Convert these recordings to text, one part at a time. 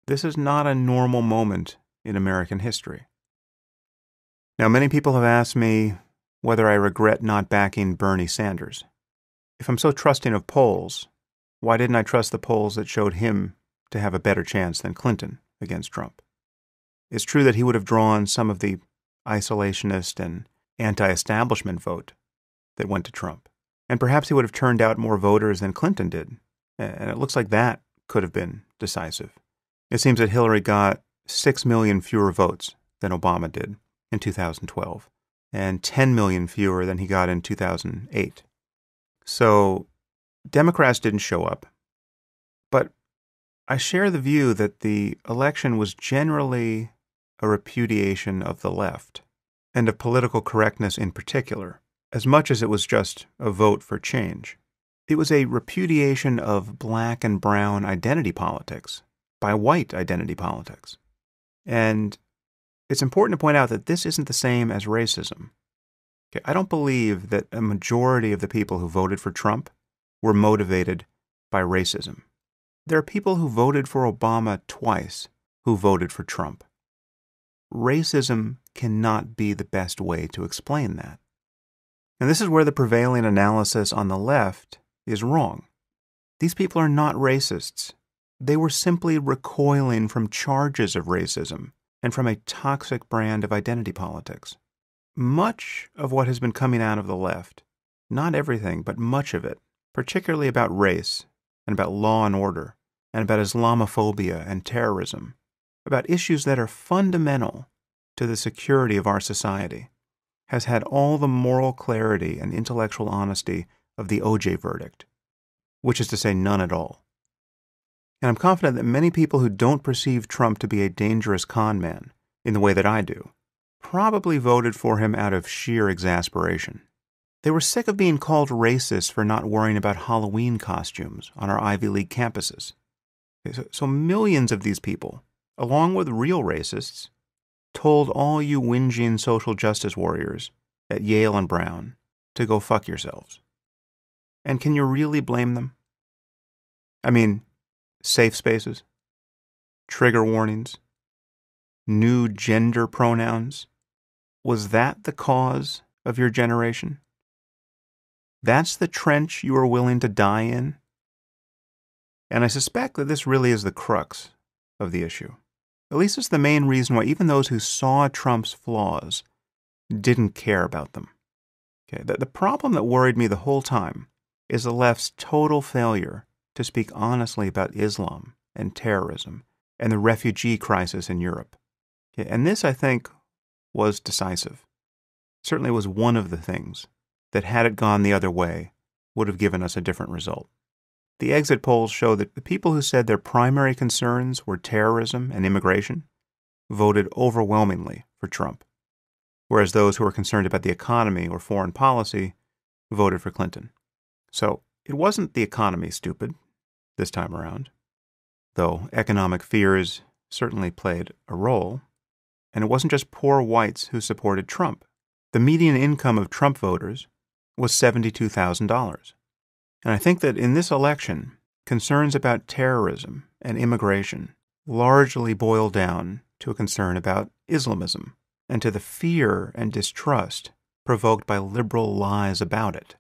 This is not a normal moment in American history. Now, many people have asked me whether I regret not backing Bernie Sanders. If I'm so trusting of polls, why didn't I trust the polls that showed him to have a better chance than Clinton against Trump? It's true that he would have drawn some of the isolationist and anti-establishment vote that went to Trump. And perhaps he would have turned out more voters than Clinton did. And it looks like that could have been decisive. It seems that Hillary got 6 million fewer votes than Obama did in 2012, and 10 million fewer than he got in 2008. So Democrats didn't show up. But I share the view that the election was generally a repudiation of the left, and of political correctness in particular, as much as it was just a vote for change. It was a repudiation of black and brown identity politics by white identity politics. And it's important to point out that this isn't the same as racism. Okay, I don't believe that a majority of the people who voted for Trump were motivated by racism. There are people who voted for Obama twice who voted for Trump. Racism cannot be the best way to explain that. And this is where the prevailing analysis on the left is wrong. These people are not racists. They were simply recoiling from charges of racism and from a toxic brand of identity politics. Much of what has been coming out of the left, not everything, but much of it, particularly about race and about law and order and about Islamophobia and terrorism, about issues that are fundamental to the security of our society, has had all the moral clarity and intellectual honesty of the O.J. verdict, which is to say none at all. And I'm confident that many people who don't perceive Trump to be a dangerous con man in the way that I do probably voted for him out of sheer exasperation. They were sick of being called racist for not worrying about Halloween costumes on our Ivy League campuses. So millions of these people, along with real racists, told all you whinging social justice warriors at Yale and Brown to go fuck yourselves. And can you really blame them? I mean, safe spaces, trigger warnings, new gender pronouns. Was that the cause of your generation? That's the trench you are willing to die in? And I suspect that this really is the crux of the issue. At least it's the main reason why even those who saw Trump's flaws didn't care about them. Okay, the problem that worried me the whole time is the left's total failure to speak honestly about Islam and terrorism and the refugee crisis in Europe. Okay, and this, I think, was decisive. Certainly was one of the things that, had it gone the other way, would have given us a different result. The exit polls show that the people who said their primary concerns were terrorism and immigration voted overwhelmingly for Trump, whereas those who were concerned about the economy or foreign policy voted for Clinton. So it wasn't the economy, stupid, this time around, though economic fears certainly played a role, and it wasn't just poor whites who supported Trump. The median income of Trump voters was $72,000. And I think that in this election, concerns about terrorism and immigration largely boil down to a concern about Islamism and to the fear and distrust provoked by liberal lies about it.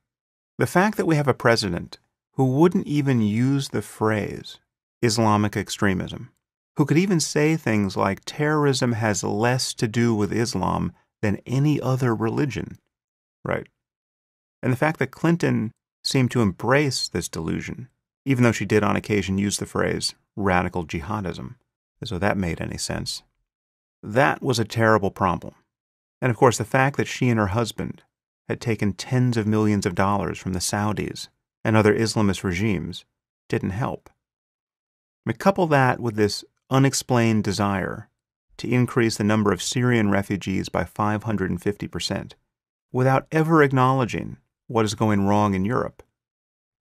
The fact that we have a president who wouldn't even use the phrase Islamic extremism, who could even say things like terrorism has less to do with Islam than any other religion, right? And the fact that Clinton seemed to embrace this delusion, even though she did on occasion use the phrase radical jihadism, as though that made any sense. That was a terrible problem. And of course, the fact that she and her husband had taken tens of millions of dollars from the Saudis and other Islamist regimes didn't help. Couple that with this unexplained desire to increase the number of Syrian refugees by 550%, without ever acknowledging what is going wrong in Europe.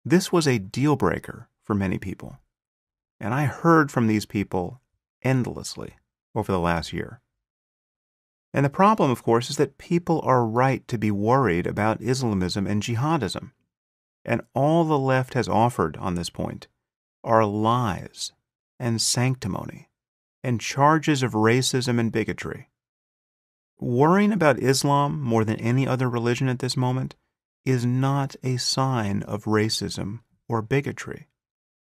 This was a deal breaker for many people, and I heard from these people endlessly over the last year. And the problem, of course, is that people are right to be worried about Islamism and jihadism, and all the left has offered on this point are lies and sanctimony. and charges of racism and bigotry. Worrying about Islam more than any other religion at this moment is not a sign of racism or bigotry.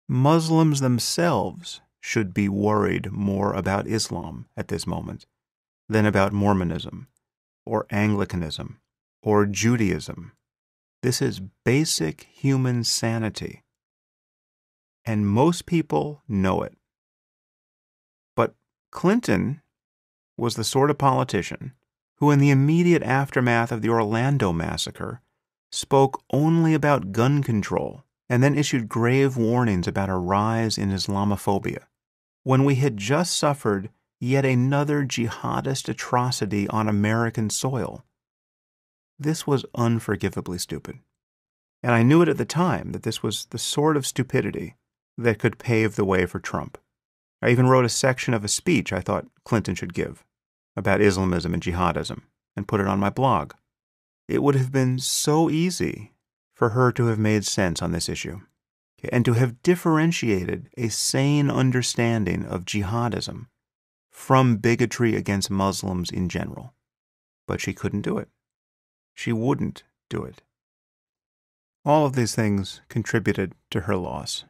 Muslims themselves should be worried more about Islam at this moment than about Mormonism or Anglicanism or Judaism. This is basic human sanity, and most people know it. But Clinton was the sort of politician who, in the immediate aftermath of the Orlando massacre, spoke only about gun control and then issued grave warnings about a rise in Islamophobia, when we had just suffered yet another jihadist atrocity on American soil. This was unforgivably stupid. And I knew it at the time that this was the sort of stupidity that could pave the way for Trump. I even wrote a section of a speech I thought Clinton should give about Islamism and jihadism and put it on my blog. It would have been so easy for her to have made sense on this issue and to have differentiated a sane understanding of jihadism from bigotry against Muslims in general. But she couldn't do it. She wouldn't do it. All of these things contributed to her loss.